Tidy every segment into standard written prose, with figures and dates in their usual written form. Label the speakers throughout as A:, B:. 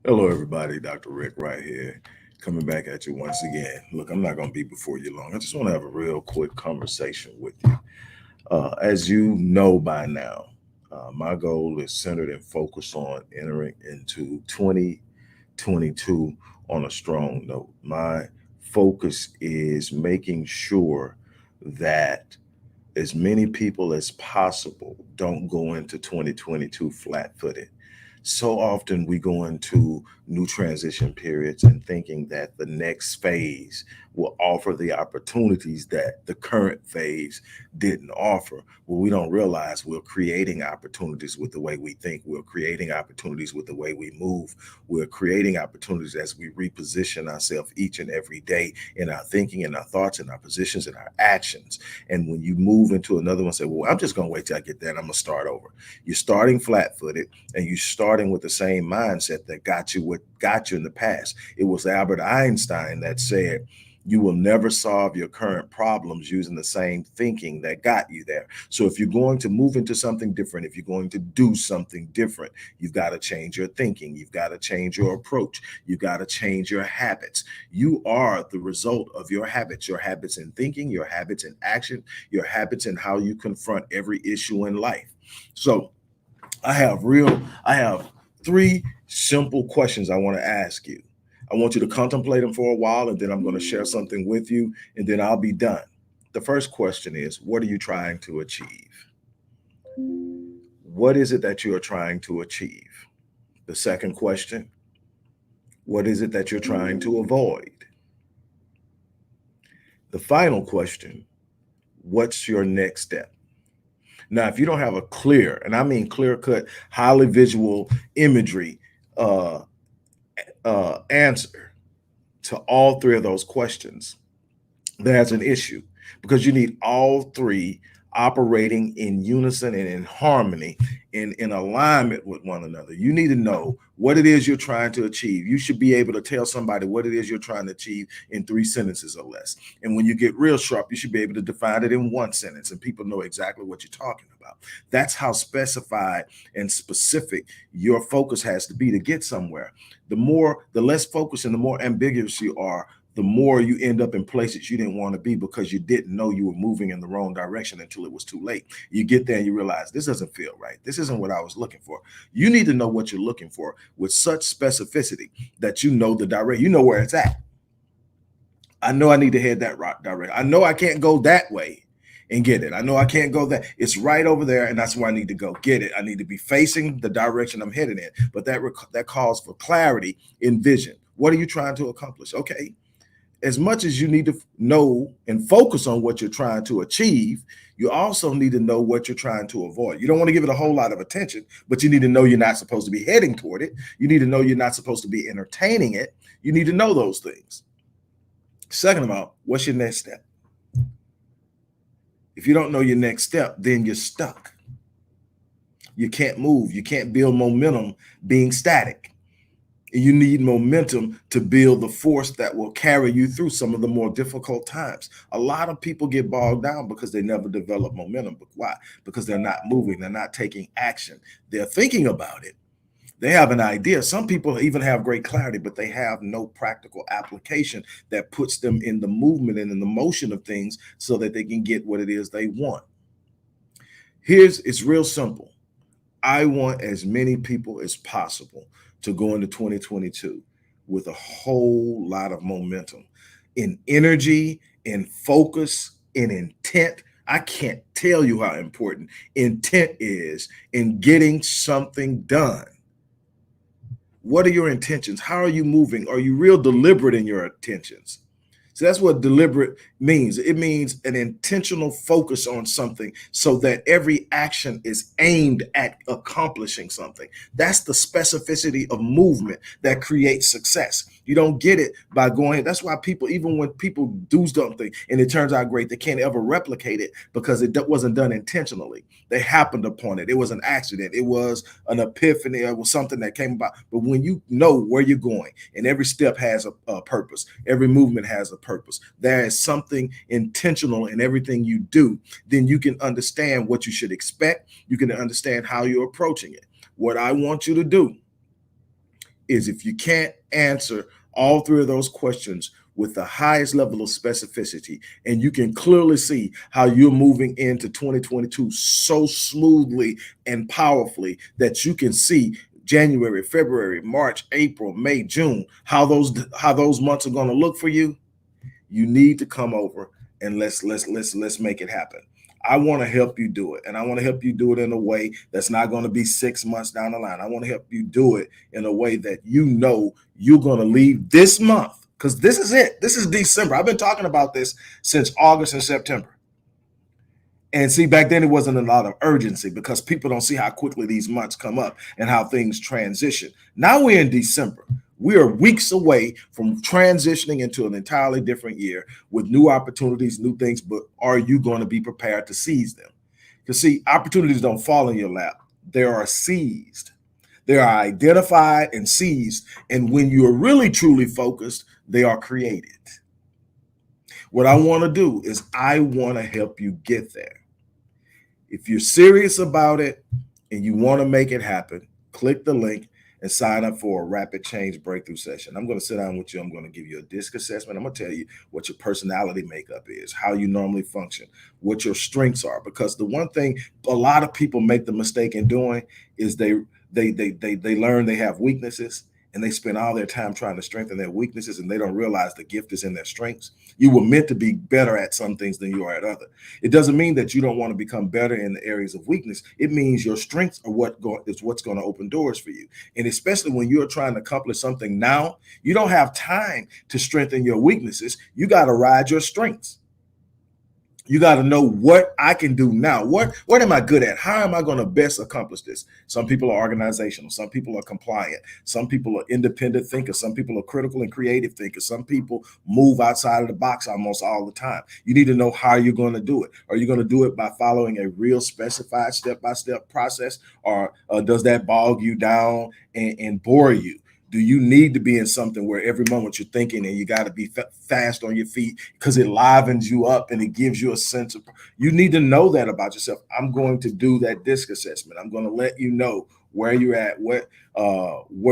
A: Hello, everybody. Dr. Rick right here, coming back at you once again. Look, I'm not going to be before you long. I just want to have a real quick conversation with you. As you know by now, my goal is centered and focused on entering into 2022 on a strong note. My focus is making sure that as many people as possible don't go into 2022 flat footed. So often we go into new transition periods and thinking that the next phase will offer the opportunities that the current phase didn't offer. Well, we don't realize we're creating opportunities with the way we think. We're creating opportunities with the way we move. We're creating opportunities as we reposition ourselves each and every day in our thinking, in our thoughts, in our positions, in our actions. And when you move into another one, say, well, I'm just going to wait till I get there and I'm going to start over. You're starting flat footed and you're starting with the same mindset that got you what got you in the past. It was Albert Einstein that said, you will never solve your current problems using the same thinking that got you there. So if you're going to move into something different, if you're going to do something different, you've got to change your thinking. You've got to change your approach. You've got to change your habits. You are the result of your habits in thinking, your habits in action, your habits in how you confront every issue in life. So I have three simple questions I want to ask you. I want you to contemplate them for a while, and then I'm going to share something with you, and then I'll be done. The first question is, what are you trying to achieve? What is it that you are trying to achieve? The second question, what is it that you're trying to avoid? The final question, what's your next step? Now, if you don't have a clear, and I mean clear cut, highly visual imagery uh, answer to all three of those questions, there's an issue because you need all three operating in unison and in harmony, in alignment with one another. You need to know what it is you're trying to achieve. You should be able to tell somebody what it is you're trying to achieve in 3 sentences or less. And when you get real sharp, you should be able to define it in 1 sentence and people know exactly what you're talking about. That's how specified and specific your focus has to be to get somewhere. The less focused and the more ambiguous you are, the more you end up in places you didn't want to be because you didn't know you were moving in the wrong direction until it was too late. You get there and you realize this doesn't feel right. This isn't what I was looking for. You need to know what you're looking for with such specificity that you know the direction, you know where it's at. I know I need to head that direction. I know I can't go that way and get it. I know I can't go that. It's right over there, and that's where I need to go get it. I need to be facing the direction I'm headed in. But that calls for clarity in vision. What are you trying to accomplish? Okay. As much as you need to know and focus on what you're trying to achieve, you also need to know what you're trying to avoid. You don't want to give it a whole lot of attention, but you need to know you're not supposed to be heading toward it. You need to know you're not supposed to be entertaining it. You need to know those things. Second of all, what's your next step? If you don't know your next step, then you're stuck. You can't move. You can't build momentum being static. You need momentum to build the force that will carry you through some of the more difficult times. A lot of people get bogged down because they never develop momentum. But why? Because they're not moving. They're not taking action. They're thinking about it. They have an idea. Some people even have great clarity, but they have no practical application that puts them in the movement and in the motion of things so that they can get what it is they want. It's real simple. I want as many people as possible to go into 2022 with a whole lot of momentum in energy, in focus, in intent. I can't tell you how important intent is in getting something done. What are your intentions? How are you moving? Are you real deliberate in your intentions? So that's what deliberate means. It means an intentional focus on something so that every action is aimed at accomplishing something. That's the specificity of movement that creates success. You don't get it by going. That's why people, even when people do something and it turns out great, they can't ever replicate it because it wasn't done intentionally. They happened upon it. It was an accident. It was an epiphany. It was something that came about. But when you know where you're going and every step has a purpose, every movement has a purpose, there is something intentional in everything you do, then you can understand what you should expect. You can understand how you're approaching it. What I want you to do is if you can't answer all three of those questions with the highest level of specificity, and you can clearly see how you're moving into 2022 so smoothly and powerfully that you can see January, February, March, April, May, June, how those months are going to look for you, you need to come over and let's make it happen. I want to help you do it, and I want to help you do it in a way that's not going to be 6 months down the line. I want to help you do it in a way that you know you're going to leave this month, because this is it. This is December. I've been talking about this since August and September. And see, back then it wasn't a lot of urgency because people don't see how quickly these months come up and how things transition. Now we're in December. We are weeks away from transitioning into an entirely different year with new opportunities, new things, but are you going to be prepared to seize them? Because see, opportunities don't fall in your lap. They are seized. They are identified and seized. And when you're really truly focused, they are created. What I want to do is I want to help you get there. If you're serious about it and you want to make it happen, click the link and sign up for a rapid change breakthrough session. I'm going to sit down with you. I'm going to give you a DISC assessment. I'm going to tell you what your personality makeup is, how you normally function, what your strengths are. Because the one thing a lot of people make the mistake in doing is they learn they have weaknesses, and they spend all their time trying to strengthen their weaknesses, and they don't realize the gift is in their strengths. You were meant to be better at some things than you are at other. It doesn't mean that you don't want to become better in the areas of weakness. It means your strengths are what's going to open doors for you. And especially when you're trying to accomplish something now, you don't have time to strengthen your weaknesses. You got to ride your strengths. You got to know what I can do now. What am I good at? How am I going to best accomplish this? Some people are organizational. Some people are compliant. Some people are independent thinkers. Some people are critical and creative thinkers. Some people move outside of the box almost all the time. You need to know how you're going to do it. Are you going to do it by following a real specified step-by-step process, or does that bog you down and bore you? Do you need to be in something where every moment you're thinking and you got to be fast on your feet because it livens you up and it gives you a sense of, you need to know that about yourself. I'm going to do that DISC assessment. I'm going to let you know where you're at, where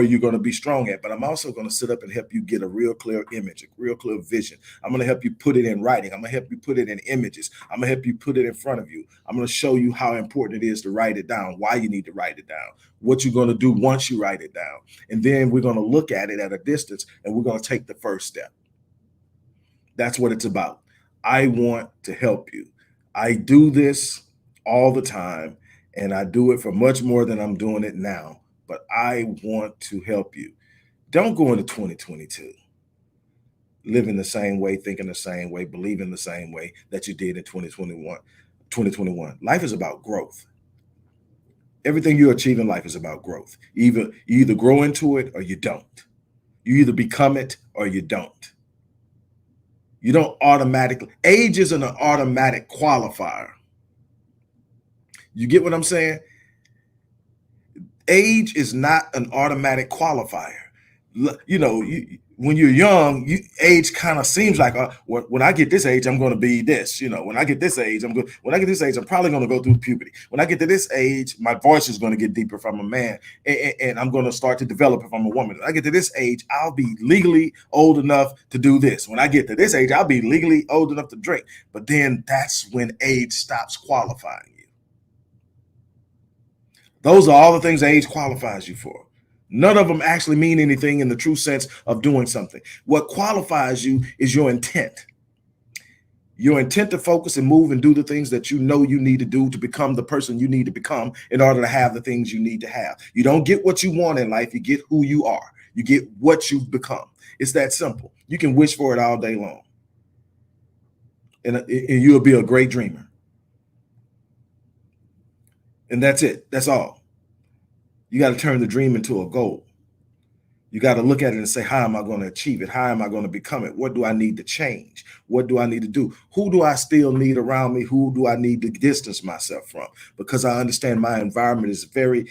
A: you're going to be strong at. But I'm also going to sit up and help you get a real clear image, a real clear vision. I'm going to help you put it in writing. I'm going to help you put it in images. I'm going to help you put it in front of you. I'm going to show you how important it is to write it down, why you need to write it down, what you're going to do once you write it down. And then we're going to look at it at a distance, and we're going to take the first step. That's what it's about. I want to help you. I do this all the time, and I do it for much more than I'm doing it now. But I want to help you. Don't go into 2022 living the same way, thinking the same way, believing the same way that you did in 2021. Life is about growth. Everything you achieve in life is about growth. You either grow into it or you don't. You either become it or you don't. You don't automatically. Age isn't an automatic qualifier. You get what I'm saying? Age is not an automatic qualifier. You know, when you're young, age kind of seems like, when I get this age, I'm going to be this. You know, when I get this age, I'm good. When I get this age, I'm probably going to go through puberty. When I get to this age, my voice is going to get deeper if I'm a man, and I'm going to start to develop if I'm a woman. When I get to this age, I'll be legally old enough to do this. When I get to this age, I'll be legally old enough to drink. But then that's when age stops qualifying you. Those are all the things age qualifies you for. None of them actually mean anything in the true sense of doing something. What qualifies you is your intent. Your intent to focus and move and do the things that you know you need to do to become the person you need to become in order to have the things you need to have. You don't get what you want in life. You get who you are. You get what you've become. It's that simple. You can wish for it all day long, and you'll be a great dreamer. And that's it. That's all. You got to turn the dream into a goal. You got to look at it and say, how am I going to achieve it? How am I going to become it? What do I need to change? What do I need to do? Who do I still need around me? Who do I need to distance myself from? Because I understand my environment is very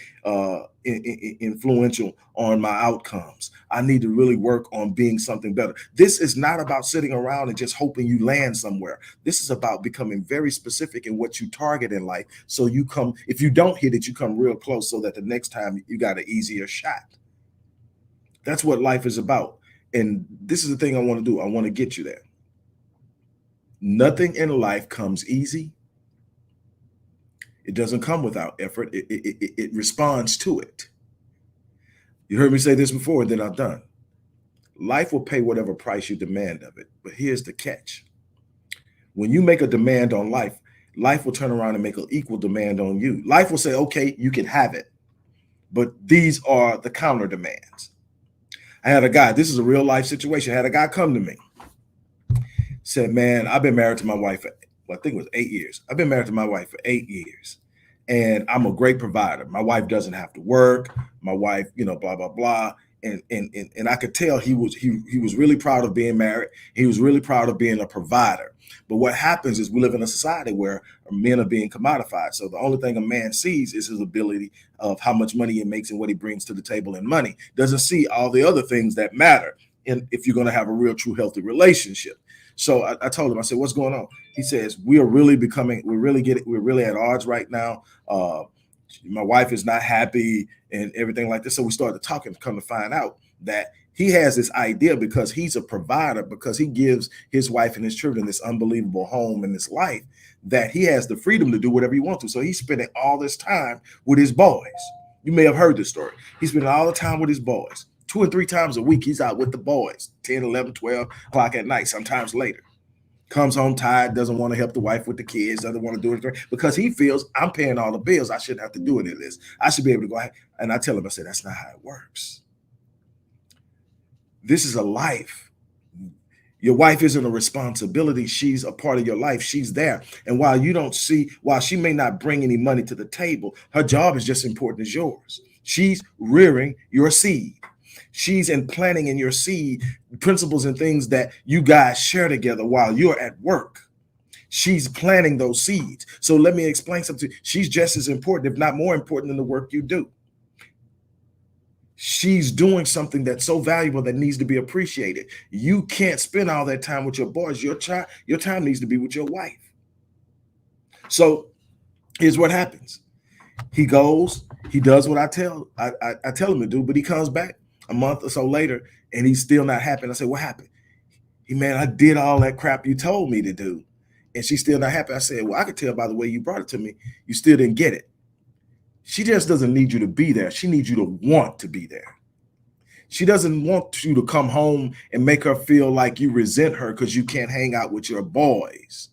A: influential on my outcomes. I need to really work on being something better. This is not about sitting around and just hoping you land somewhere. This is about becoming very specific in what you target in life. So you come, if you don't hit it, you come real close so that the next time you got an easier shot. That's what life is about. And this is the thing I want to do. I want to get you there. Nothing in life comes easy. It doesn't come without effort. It responds to it. You heard me say this before, and then I'm done. Life will pay whatever price you demand of it. But here's the catch. When you make a demand on life, life will turn around and make an equal demand on you. Life will say, okay, you can have it. But these are the counter demands. I had a guy, this is a real life situation. I had a guy come to me, said, man, I've been married to my wife for, well, I think it was 8 years. I've been married to my wife for 8 years. And I'm a great provider. My wife doesn't have to work. My wife, blah, blah, blah. And I could tell he was really proud of being married. He was really proud of being a provider. But what happens is we live in a society where men are being commodified. So the only thing a man sees is his ability of how much money he makes and what he brings to the table in money. Doesn't see all the other things that matter if you're going to have a real, true, healthy relationship. So I told him, I said, what's going on? He says, we're really at odds right now. My wife is not happy and everything like this. So we started talking, come to find out that he has this idea because he's a provider, because he gives his wife and his children this unbelievable home and this life, that he has the freedom to do whatever he wants to. So he's spending all this time with his boys. You may have heard this story. He's spending all the time with his boys. 2 or 3 times a week, he's out with the boys, 10, 11, 12 o'clock at night, sometimes later. Comes home tired, doesn't want to help the wife with the kids, doesn't want to do it because he feels I'm paying all the bills. I shouldn't have to do any of this. I should be able to go ahead. And I tell him, I said, that's not how it works. This is a life. Your wife isn't a responsibility. She's a part of your life. She's there. And while she may not bring any money to the table, her job is just as important as yours. She's rearing your seed. She's implanting in your seed principles and things that you guys share together while you're at work. She's planting those seeds. So let me explain something. She's just as important, if not more important, than the work you do. She's doing something that's so valuable that needs to be appreciated. You can't spend all that time with your boys. Your time needs to be with your wife. So here's what happens. He goes, he does what I tell him to do, but he comes back a month or so later and he's still not happy. And I said, what happened? Man, I did all that crap you told me to do and she's still not happy. I said, well, I could tell by the way you brought it to me, you still didn't get it. She just doesn't need you to be there. She needs you to want to be there. She doesn't want you to come home and make her feel like you resent her because you can't hang out with your boys.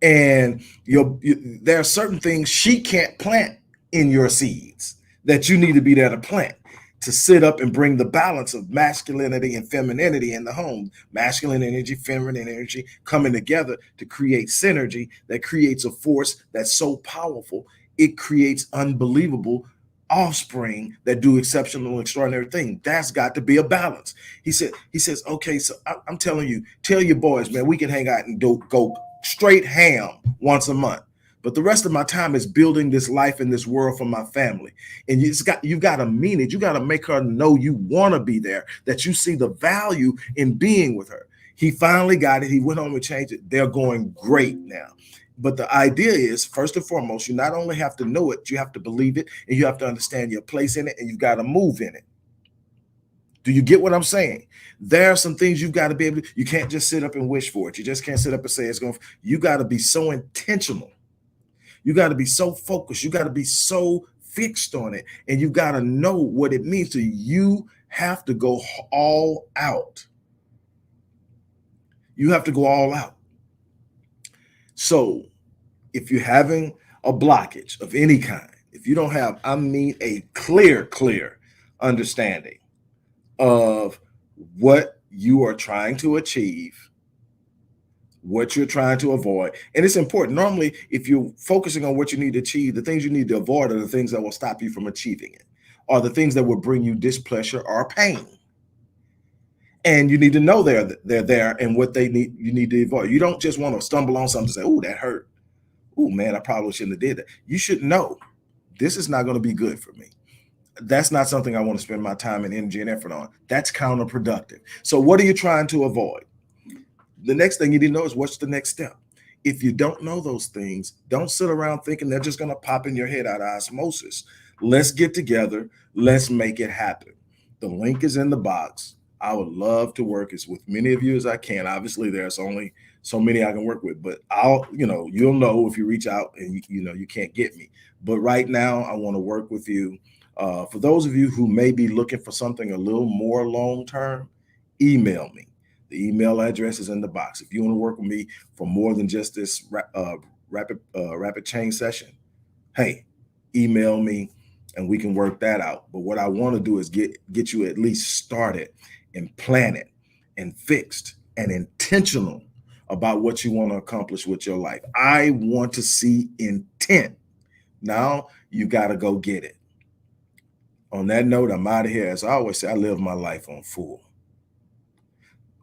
A: And there are certain things she can't plant in your seeds that you need to be there to plant, to sit up and bring the balance of masculinity and femininity in the home. Masculine energy, feminine energy coming together to create synergy that creates a force that's so powerful. It creates unbelievable offspring that do exceptional, extraordinary things. That's got to be a balance. He says, okay, so I'm telling you, tell your boys, man, we can hang out and go straight ham once a month. But the rest of my time is building this life in this world for my family. And you've got to mean it. You got to make her know you want to be there, that you see the value in being with her. He finally got it. He went home and changed it. They're going great now. But the idea is, first and foremost, you not only have to know it, you have to believe it, and you have to understand your place in it, and you've got to move in it. Do you get what I'm saying? There are some things you've got to be able to, you can't just sit up and wish for it. You just can't sit up and say it's going, you got to be so intentional. You got to be so focused. You got to be so fixed on it. And you got to know what it means to you. Have to go all out. You have to go all out. So if you're having a blockage of any kind, if you don't have, a clear understanding of what you are trying to achieve, what you're trying to avoid. And it's important. Normally, if you're focusing on what you need to achieve, the things you need to avoid are the things that will stop you from achieving it, or the things that will bring you displeasure or pain. And you need to know they're there and what you need to avoid. You don't just want to stumble on something and say, oh, that hurt. Oh, man, I probably shouldn't have did that. You should know this is not going to be good for me. That's not something I want to spend my time and energy and effort on. That's counterproductive. So what are you trying to avoid? The next thing you need to know is what's the next step. If you don't know those things, don't sit around thinking they're just going to pop in your head out of osmosis. Let's get together. Let's make it happen. The link is in the box. I would love to work as with many of you as I can. Obviously, there's only so many I can work with, but you'll know if you reach out and you can't get me. But right now, I want to work with you. For those of you who may be looking for something a little more long term, email me. The email address is in the box. If you want to work with me for more than just this rapid change session, hey, email me and we can work that out. But what I want to do is get you at least started and planted and fixed and intentional about what you want to accomplish with your life. I want to see intent. Now you got to go get it. On that note, I'm out of here. As I always say, I live my life on full.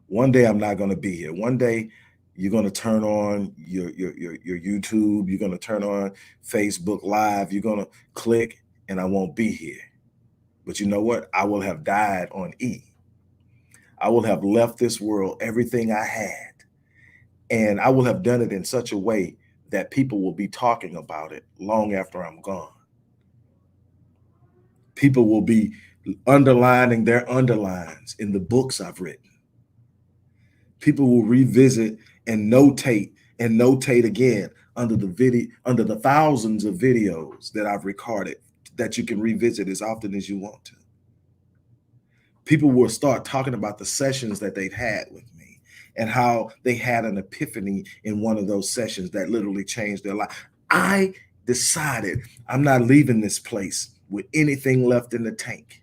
A: One day I'm not going to be here. One day you're going to turn on your YouTube. You're going to turn on Facebook Live. You're going to click and I won't be here. But you know what? I will have died on E. I will have left this world everything I had. And I will have done it in such a way that people will be talking about it long after I'm gone. People will be underlining their underlines in the books I've written. People will revisit and notate again under the thousands of videos that I've recorded that you can revisit as often as you want to. People will start talking about the sessions that they've had with me and how they had an epiphany in one of those sessions that literally changed their life. I decided I'm not leaving this place with anything left in the tank.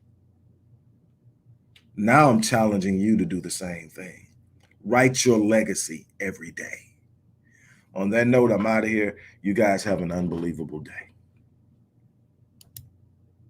A: Now I'm challenging you to do the same thing. Write your legacy every day. On that note, I'm out of here. You guys have an unbelievable day.